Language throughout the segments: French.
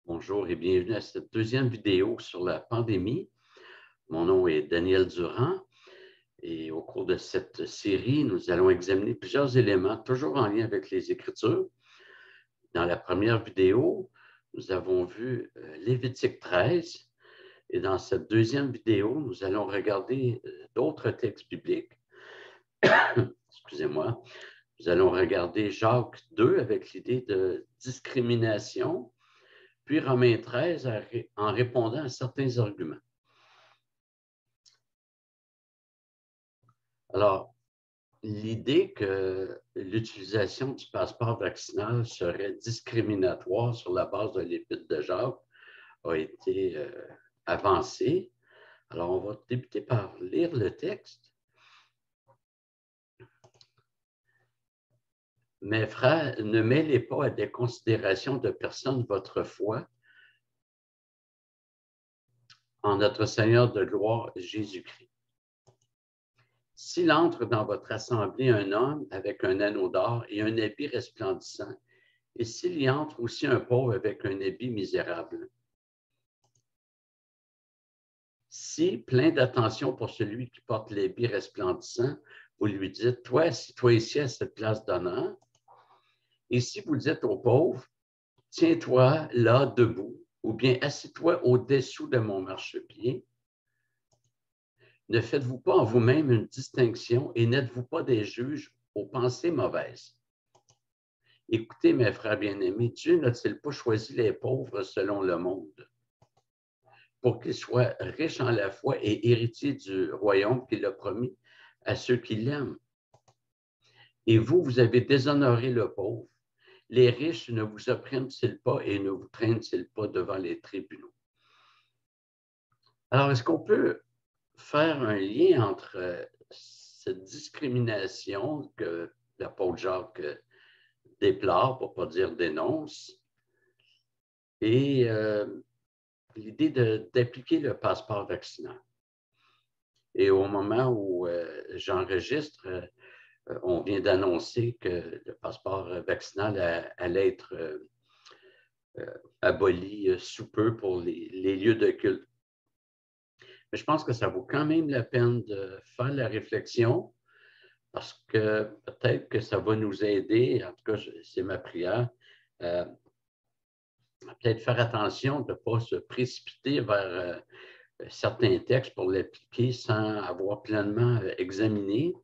Bonjour et bienvenue à cette deuxième vidéo sur la pandémie. Mon nom est Daniel Durand et au cours de cette série, nous allons examiner plusieurs éléments, toujours en lien avec les Écritures. Dans la première vidéo, nous avons vu Lévitique 13 et dans cette deuxième vidéo, nous allons regarder d'autres textes bibliques. Excusez-moi. Nous allons regarder Jacques 2 avec l'idée de discrimination, puis Romains 13 en répondant à certains arguments. Alors, l'idée que l'utilisation du passeport vaccinal serait discriminatoire sur la base de l'Épître de Jacques a été avancée. Alors, on va débuter par lire le texte. Mes frères, ne mêlez pas à des considérations de personne votre foi en notre Seigneur de gloire Jésus-Christ. S'il entre dans votre assemblée un homme avec un anneau d'or et un habit resplendissant, et s'il y entre aussi un pauvre avec un habit misérable, si, plein d'attention pour celui qui porte l'habit resplendissant, vous lui dites, toi, assis-toi ici à cette place d'honneur, et si vous dites au pauvre, tiens-toi là debout, ou bien assis-toi au-dessous de mon marchepied, ne faites-vous pas en vous-même une distinction et n'êtes-vous pas des juges aux pensées mauvaises? Écoutez, mes frères bien-aimés, Dieu n'a-t-il pas choisi les pauvres selon le monde pour qu'ils soient riches en la foi et héritiers du royaume qu'il a promis à ceux qui l'aiment? Et vous, vous avez déshonoré le pauvre. Les riches ne vous oppriment-ils pas et ne vous traînent-ils pas devant les tribunaux? Alors, est-ce qu'on peut faire un lien entre cette discrimination que l'apôtre Jacques déplore, pour ne pas dire dénonce, et l'idée d'appliquer le passeport vaccinal? Et au moment où j'enregistre, on vient d'annoncer que le passeport vaccinal allait être aboli sous peu pour les lieux de culte. Mais je pense que ça vaut quand même la peine de faire la réflexion parce que peut-être que ça va nous aider, en tout cas, c'est ma prière, à peut-être faire attention de ne pas se précipiter vers certains textes pour l'appliquer sans avoir pleinement examiné.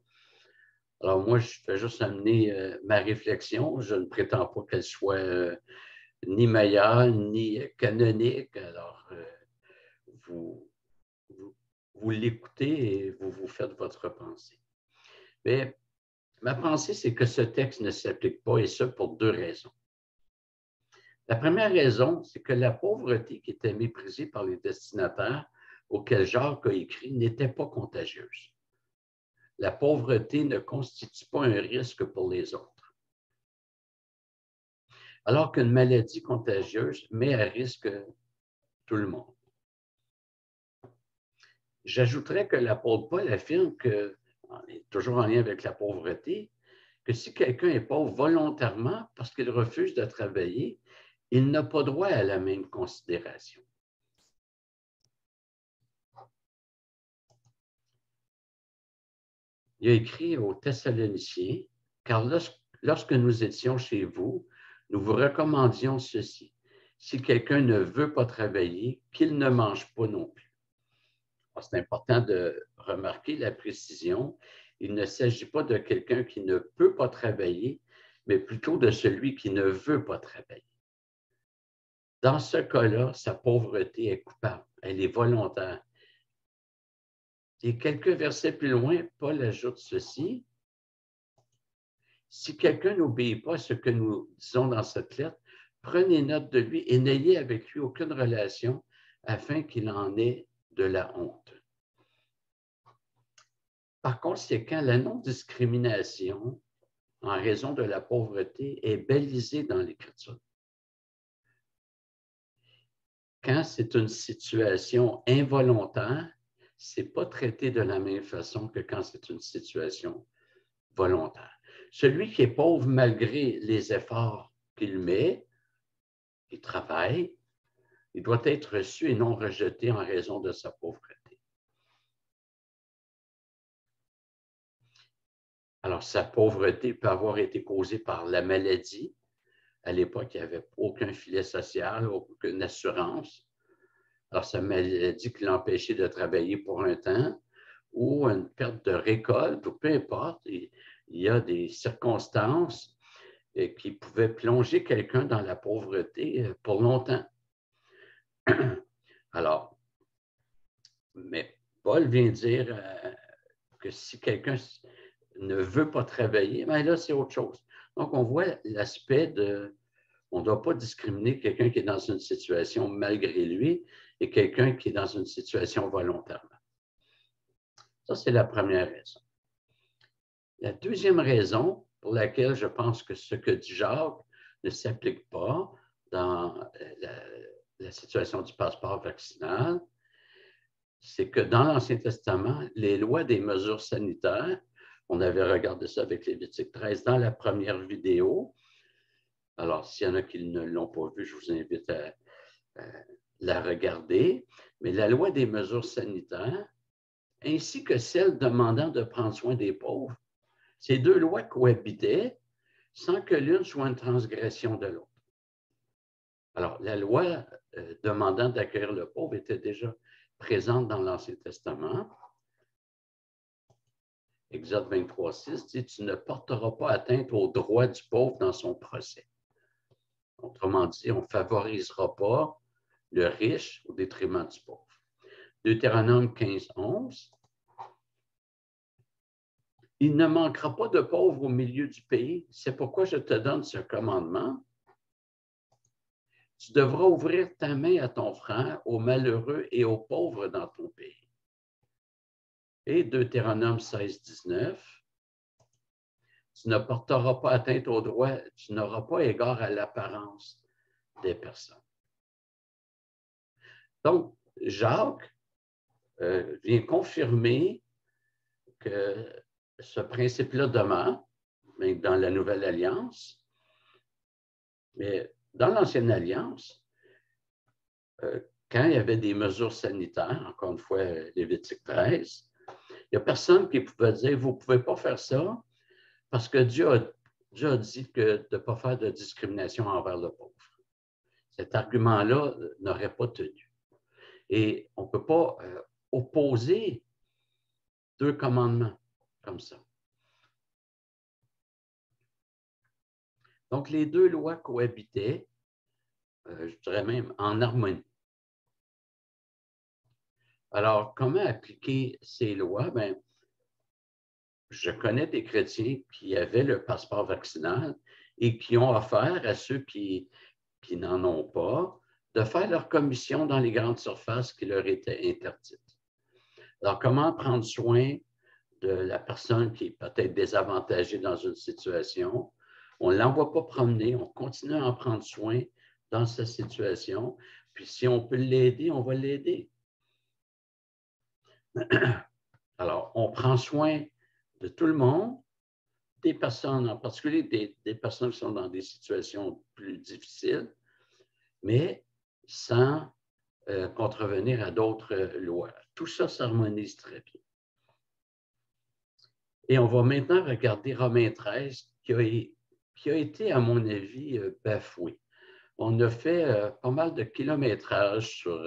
Alors moi, je fais juste amener ma réflexion. Je ne prétends pas qu'elle soit ni meilleure, ni canonique. Alors, vous, vous l'écoutez et vous vous faites votre pensée. Mais ma pensée, c'est que ce texte ne s'applique pas, et ce pour deux raisons. La première raison, c'est que la pauvreté qui était méprisée par les destinataires auxquels Jacques a écrit n'était pas contagieuse. La pauvreté ne constitue pas un risque pour les autres. Alors qu'une maladie contagieuse met à risque tout le monde. J'ajouterais que l'apôtre Paul affirme que, toujours en lien avec la pauvreté, que si quelqu'un est pauvre volontairement parce qu'il refuse de travailler, il n'a pas droit à la même considération. Il a écrit aux Thessaloniciens, car lorsque nous étions chez vous, nous vous recommandions ceci. Si quelqu'un ne veut pas travailler, qu'il ne mange pas non plus. C'est important de remarquer la précision. Il ne s'agit pas de quelqu'un qui ne peut pas travailler, mais plutôt de celui qui ne veut pas travailler. Dans ce cas-là, sa pauvreté est coupable, elle est volontaire. Et quelques versets plus loin, Paul ajoute ceci. Si quelqu'un n'obéit pas à ce que nous disons dans cette lettre, prenez note de lui et n'ayez avec lui aucune relation afin qu'il en ait de la honte. Par conséquent, la non-discrimination en raison de la pauvreté est balisée dans l'Écriture. Quand c'est une situation involontaire, ce n'est pas traité de la même façon que quand c'est une situation volontaire. Celui qui est pauvre malgré les efforts qu'il met, il travaille, Il doit être reçu et non rejeté en raison de sa pauvreté. Alors, sa pauvreté peut avoir été causée par la maladie. À l'époque, il n'y avait aucun filet social, aucune assurance. Alors, sa maladie qui l'empêchait de travailler pour un temps ou une perte de récolte, ou peu importe, il y a des circonstances qui pouvaient plonger quelqu'un dans la pauvreté pour longtemps. Alors, mais Paul vient dire que si quelqu'un ne veut pas travailler, bien là, c'est autre chose. Donc, on voit l'aspect de, on ne doit pas discriminer quelqu'un qui est dans une situation malgré lui et quelqu'un qui est dans une situation volontairement. Ça, c'est la première raison. La deuxième raison pour laquelle je pense que ce que dit Jacques ne s'applique pas dans la situation du passeport vaccinal, c'est que dans l'Ancien Testament, les lois des mesures sanitaires, on avait regardé ça avec Lévitique 13 dans la première vidéo. Alors, s'il y en a qui ne l'ont pas vu, je vous invite à la regarder. Mais la loi des mesures sanitaires, ainsi que celle demandant de prendre soin des pauvres, ces deux lois cohabitaient sans que l'une soit une transgression de l'autre. Alors, la loi demandant d'accueillir le pauvre était déjà présente dans l'Ancien Testament. Exode 23:6 dit « Tu ne porteras pas atteinte aux droits du pauvre dans son procès. » Autrement dit, on ne favorisera pas le riche au détriment du pauvre. Deutéronome 15:11 « Il ne manquera pas de pauvres au milieu du pays. C'est pourquoi je te donne ce commandement. Tu devras ouvrir ta main à ton frère, aux malheureux et aux pauvres dans ton pays. » Et Deutéronome 16:19 « Tu ne porteras pas atteinte aux droits, tu n'auras pas égard à l'apparence des personnes. » Donc, Jacques vient confirmer que ce principe-là demeure, même dans la Nouvelle Alliance, mais dans l'Ancienne Alliance, quand il y avait des mesures sanitaires, encore une fois, Lévitique 13, il n'y a personne qui pouvait dire « Vous ne pouvez pas faire ça parce que Dieu a dit que de ne pas faire de discrimination envers le pauvre. » Cet argument-là n'aurait pas tenu. Et on ne peut pas opposer deux commandements comme ça. Donc, les deux lois cohabitaient, je dirais même en harmonie. Alors, comment appliquer ces lois? Bien, je connais des chrétiens qui avaient le passeport vaccinal et qui ont offert à ceux qui n'en ont pas de faire leur commission dans les grandes surfaces qui leur étaient interdites. Alors, comment prendre soin de la personne qui est peut-être désavantagée dans une situation? On ne l'envoie pas promener, on continue à en prendre soin dans sa situation. Puis si on peut l'aider, on va l'aider. Alors, on prend soin de tout le monde, des personnes, en particulier des personnes qui sont dans des situations plus difficiles, mais sans contrevenir à d'autres lois. Tout ça s'harmonise très bien. Et on va maintenant regarder Romains 13, qui a été, à mon avis, bafoué. On a fait pas mal de kilométrage sur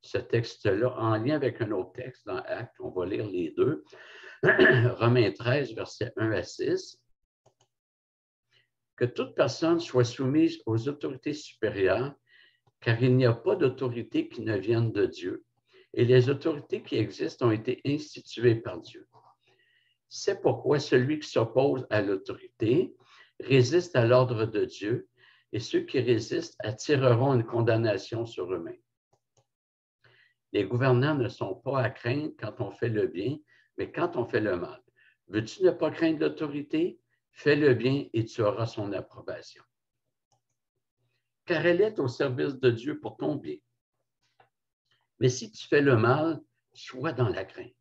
ce texte-là en lien avec un autre texte dans Actes. On va lire les deux. Romains 13, versets 1 à 6. Que toute personne soit soumise aux autorités supérieures, car il n'y a pas d'autorité qui ne vienne de Dieu. Et les autorités qui existent ont été instituées par Dieu. C'est pourquoi celui qui s'oppose à l'autorité résiste à l'ordre de Dieu, et ceux qui résistent attireront une condamnation sur eux-mêmes. Les gouvernants ne sont pas à craindre quand on fait le bien, mais quand on fait le mal. Veux-tu ne pas craindre l'autorité? Fais le bien et tu auras son approbation. Car elle est au service de Dieu pour ton bien. Mais si tu fais le mal, sois dans la crainte.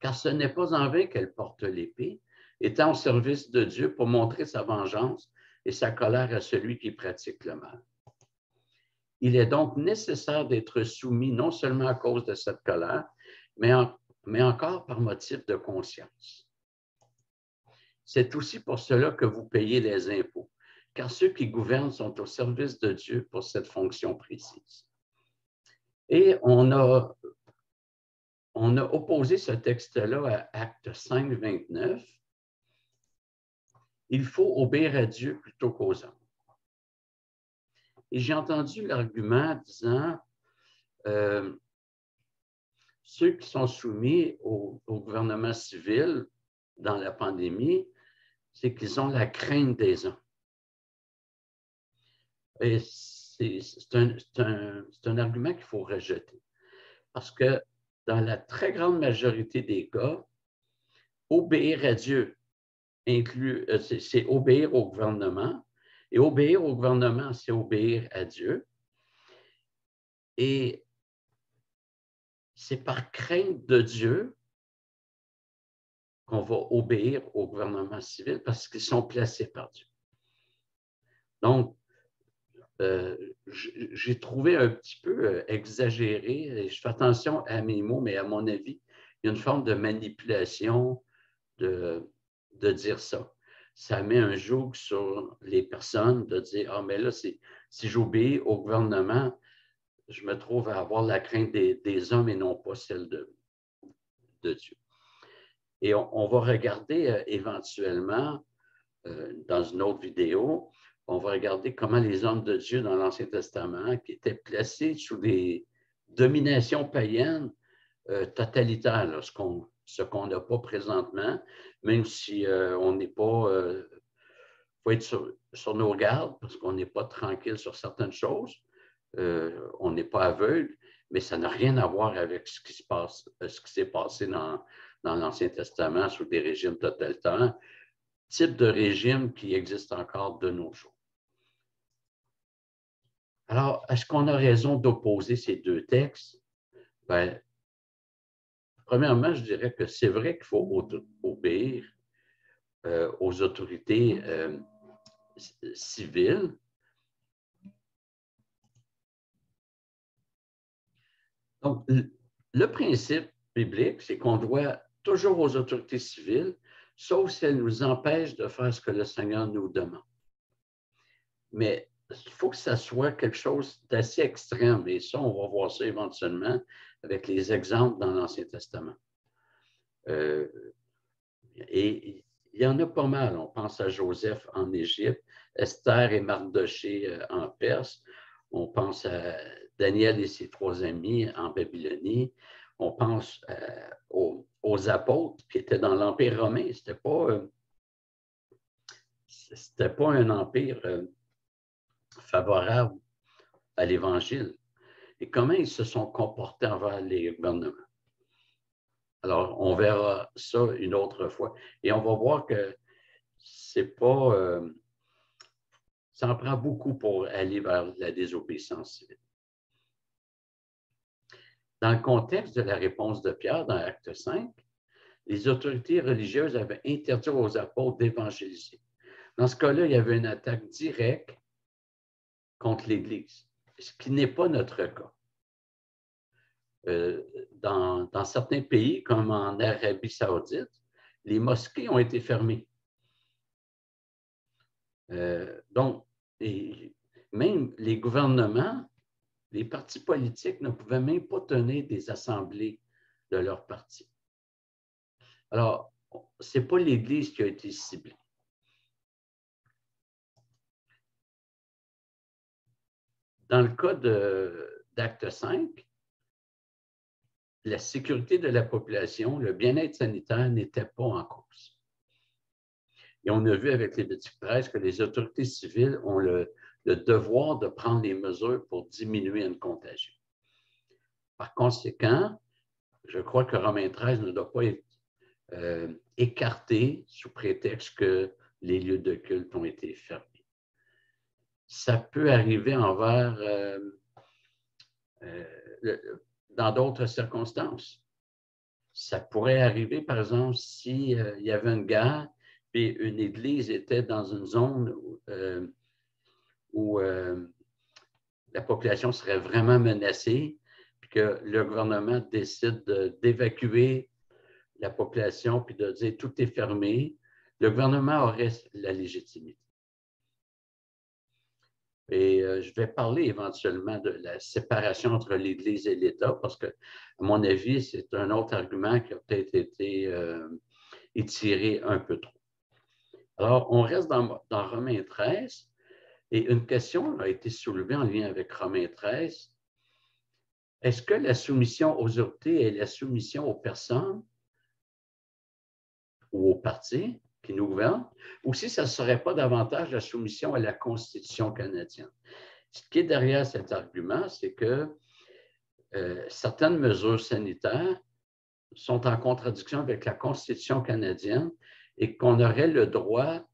Car ce n'est pas en vain qu'elle porte l'épée, étant au service de Dieu pour montrer sa vengeance et sa colère à celui qui pratique le mal. Il est donc nécessaire d'être soumis non seulement à cause de cette colère, mais encore par motif de conscience. C'est aussi pour cela que vous payez les impôts, car ceux qui gouvernent sont au service de Dieu pour cette fonction précise. Et on a opposé ce texte-là à Acte 5, 29. Il faut obéir à Dieu plutôt qu'aux hommes. Et j'ai entendu l'argument disant ceux qui sont soumis au gouvernement civil dans la pandémie, c'est qu'ils ont la crainte des hommes. Et c'est un argument qu'il faut rejeter. Parce que dans la très grande majorité des cas, obéir à Dieu inclut, c'est obéir au gouvernement. Et obéir au gouvernement, c'est obéir à Dieu. Et c'est par crainte de Dieu qu'on va obéir au gouvernement civil parce qu'ils sont placés par Dieu. Donc, j'ai trouvé un petit peu exagéré, et je fais attention à mes mots, mais à mon avis, il y a une forme de manipulation de dire ça. Ça met un joug sur les personnes de dire « Ah, mais là, si j'obéis au gouvernement, je me trouve à avoir la crainte des hommes et non pas celle de Dieu. » Et on va regarder éventuellement, dans une autre vidéo, on va regarder comment les hommes de Dieu dans l'Ancien Testament, qui étaient placés sous des dominations païennes totalitaires, là, ce qu'on n'a pas présentement, même si on n'est pas... faut être sur nos gardes parce qu'on n'est pas tranquille sur certaines choses. On n'est pas aveugle, mais ça n'a rien à voir avec ce qui s'est passé dans l'Ancien Testament sous des régimes totalitaires, type de régime qui existe encore de nos jours. Alors, est-ce qu'on a raison d'opposer ces deux textes? Bien, premièrement, je dirais que c'est vrai qu'il faut obéir aux autorités civiles. Donc, le principe biblique, c'est qu'on doit toujours aux autorités civiles, sauf si elles nous empêchent de faire ce que le Seigneur nous demande. Mais il faut que ça soit quelque chose d'assez extrême. Et ça, on va voir ça éventuellement avec les exemples dans l'Ancien Testament. Et il y en a pas mal. On pense à Joseph en Égypte, Esther et Mardoché en Perse. On pense à Daniel et ses 3 amis en Babylonie. On pense aux apôtres qui étaient dans l'Empire romain. C'était pas un empire favorable à l'Évangile. Et comment ils se sont comportés envers les gouvernements. Alors, on verra ça une autre fois. Et on va voir que c'est pas... ça en prend beaucoup pour aller vers la désobéissance civile. Dans le contexte de la réponse de Pierre dans Acte 5, les autorités religieuses avaient interdit aux apôtres d'évangéliser. Dans ce cas-là, il y avait une attaque directe contre l'Église, ce qui n'est pas notre cas. Dans certains pays, comme en Arabie saoudite, les mosquées ont été fermées. Donc, même les gouvernements, les partis politiques ne pouvaient même pas tenir des assemblées de leur parti. Alors, ce n'est pas l'Église qui a été ciblée. Dans le cas d'Acte 5, la sécurité de la population, le bien-être sanitaire n'était pas en cause. Et on a vu avec Lévitique 13 que les autorités civiles ont le devoir de prendre des mesures pour diminuer une contagion. Par conséquent, je crois que Romains 13 ne doit pas être écarté sous prétexte que les lieux de culte ont été fermés. Ça peut arriver dans d'autres circonstances. Ça pourrait arriver, par exemple, s'il y avait une guerre et une église était dans une zone où la population serait vraiment menacée, puis que le gouvernement décide d'évacuer la population, puis de dire tout est fermé, le gouvernement aurait la légitimité. Et je vais parler éventuellement de la séparation entre l'Église et l'État, parce que, à mon avis, c'est un autre argument qui a peut-être été étiré un peu trop. Alors, on reste dans Romains 13, et une question a été soulevée en lien avec Romains 13. Est-ce que la soumission aux autorités est la soumission aux personnes ou aux partis qui nous gouvernent, ou si ça ne serait pas davantage la soumission à la Constitution canadienne? Ce qui est derrière cet argument, c'est que certaines mesures sanitaires sont en contradiction avec la Constitution canadienne et qu'on aurait le droit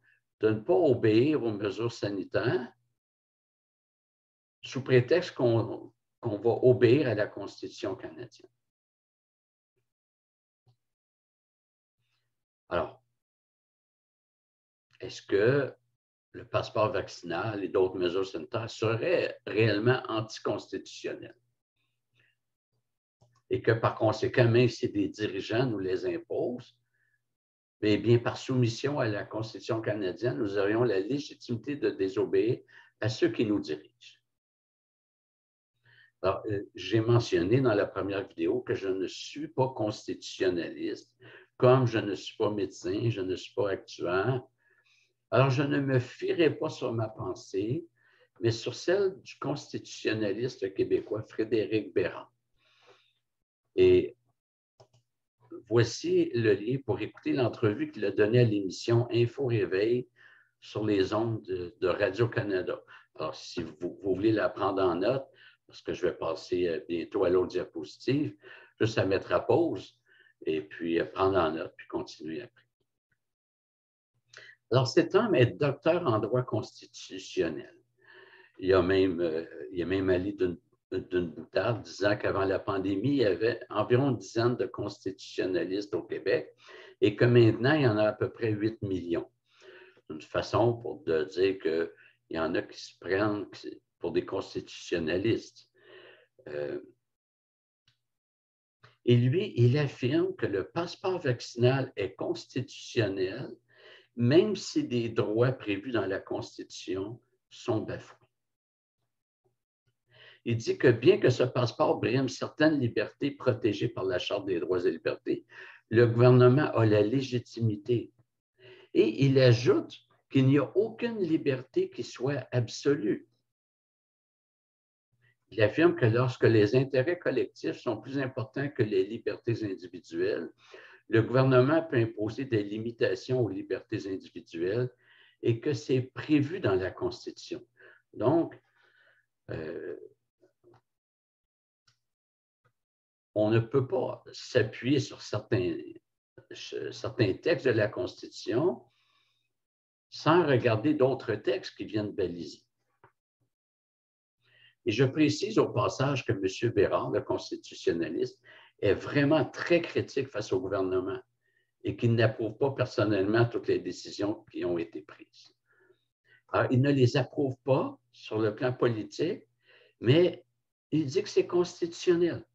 de ne pas obéir aux mesures sanitaires sous prétexte qu'on va obéir à la Constitution canadienne. Alors, est-ce que le passeport vaccinal et d'autres mesures sanitaires seraient réellement anticonstitutionnelles? Et que par conséquent, même si des dirigeants nous les imposent, eh bien, par soumission à la Constitution canadienne, nous aurions la légitimité de désobéir à ceux qui nous dirigent. Alors, j'ai mentionné dans la première vidéo que je ne suis pas constitutionnaliste, comme je ne suis pas médecin, je ne suis pas actuaire. Alors, je ne me fierai pas sur ma pensée, mais sur celle du constitutionnaliste québécois Frédéric Bérard. Et voici le lien pour écouter l'entrevue qu'il a donnée à l'émission Info Réveil sur les ondes de Radio-Canada. Alors, si vous voulez la prendre en note, parce que je vais passer bientôt à l'autre diapositive, juste à mettre à pause et puis prendre en note, puis continuer après. Alors, cet homme est docteur en droit constitutionnel. Il a même allé d'une boutade disant qu'avant la pandémie, il y avait environ une dizaine de constitutionnalistes au Québec et que maintenant, il y en a à peu près 8 millions. Une façon de dire qu'il y en a qui se prennent pour des constitutionnalistes. Et lui, il affirme que le passeport vaccinal est constitutionnel, même si des droits prévus dans la Constitution sont bafoués. Il dit que bien que ce passeport brime certaines libertés protégées par la Charte des droits et libertés, le gouvernement a la légitimité. Et il ajoute qu'il n'y a aucune liberté qui soit absolue. Il affirme que lorsque les intérêts collectifs sont plus importants que les libertés individuelles, le gouvernement peut imposer des limitations aux libertés individuelles et que c'est prévu dans la Constitution. Donc, on ne peut pas s'appuyer sur certains textes de la Constitution sans regarder d'autres textes qui viennent baliser. Et je précise au passage que M. Bérard, le constitutionnaliste, est vraiment très critique face au gouvernement et qu'il n'approuve pas personnellement toutes les décisions qui ont été prises. Alors, il ne les approuve pas sur le plan politique, mais il dit que c'est constitutionnel.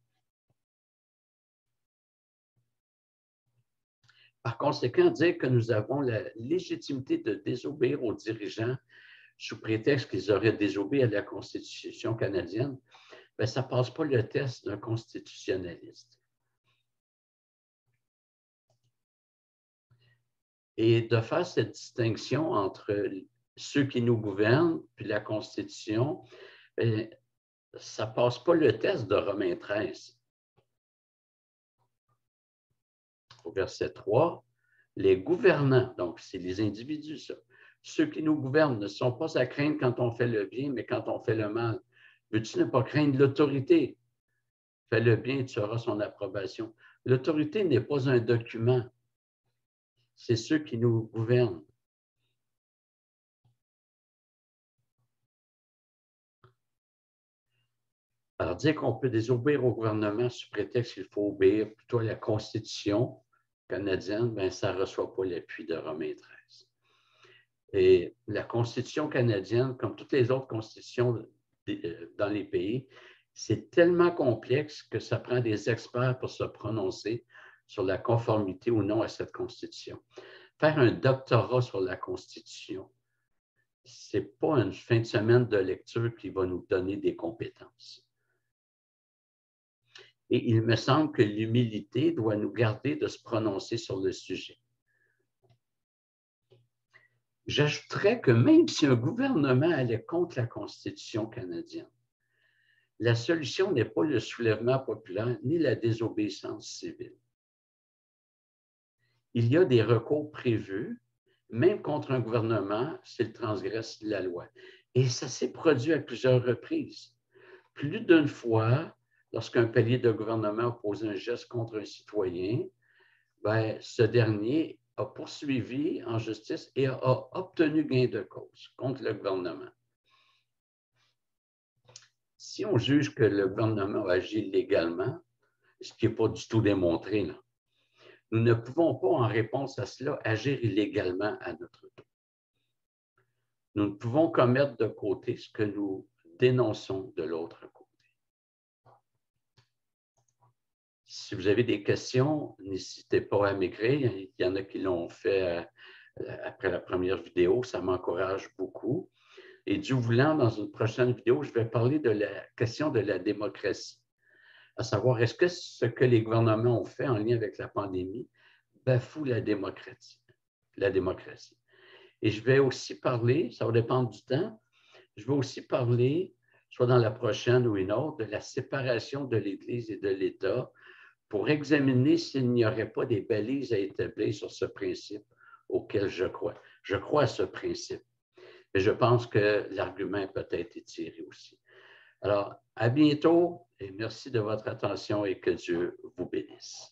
Par conséquent, dire que nous avons la légitimité de désobéir aux dirigeants sous prétexte qu'ils auraient désobéi à la Constitution canadienne, bien, ça ne passe pas le test d'un constitutionnaliste. Et de faire cette distinction entre ceux qui nous gouvernent puis la Constitution, bien, ça ne passe pas le test de Romains 13. Au verset 3, les gouvernants, donc c'est les individus, ça, ceux qui nous gouvernent ne sont pas à craindre quand on fait le bien, mais quand on fait le mal. Veux-tu ne pas craindre l'autorité? Fais le bien et tu auras son approbation. L'autorité n'est pas un document. C'est ceux qui nous gouvernent. Alors, dire qu'on peut désobéir au gouvernement sous prétexte qu'il faut obéir plutôt à la Constitution canadienne, bien, ça ne reçoit pas l'appui de Romains 13. Et la Constitution canadienne, comme toutes les autres constitutions dans les pays, c'est tellement complexe que ça prend des experts pour se prononcer sur la conformité ou non à cette Constitution. Faire un doctorat sur la Constitution, ce n'est pas une fin de semaine de lecture qui va nous donner des compétences. Et il me semble que l'humilité doit nous garder de se prononcer sur le sujet. J'ajouterais que même si un gouvernement allait contre la Constitution canadienne, la solution n'est pas le soulèvement populaire ni la désobéissance civile. Il y a des recours prévus, même contre un gouvernement, s'il transgresse la loi. Et ça s'est produit à plusieurs reprises. Plus d'une fois, lorsqu'un palier de gouvernement a posé un geste contre un citoyen, bien, ce dernier a poursuivi en justice et a obtenu gain de cause contre le gouvernement. Si on juge que le gouvernement a agi légalement, ce qui n'est pas du tout démontré, là, nous ne pouvons pas, en réponse à cela, agir illégalement à notre tour. Nous ne pouvons que mettre de côté ce que nous dénonçons de l'autre côté. Si vous avez des questions, n'hésitez pas à m'écrire. Il y en a qui l'ont fait après la première vidéo. Ça m'encourage beaucoup. Et Dieu voulant, dans une prochaine vidéo, je vais parler de la question de la démocratie. À savoir, est-ce que ce que les gouvernements ont fait en lien avec la pandémie bafoue la démocratie? Et je vais aussi parler, ça va dépendre du temps, je vais aussi parler, soit dans la prochaine ou une autre, de la séparation de l'Église et de l'État pour examiner s'il n'y aurait pas des balises à établir sur ce principe auquel je crois. Je crois à ce principe, mais je pense que l'argument peut être étiré aussi. Alors, à bientôt et merci de votre attention et que Dieu vous bénisse.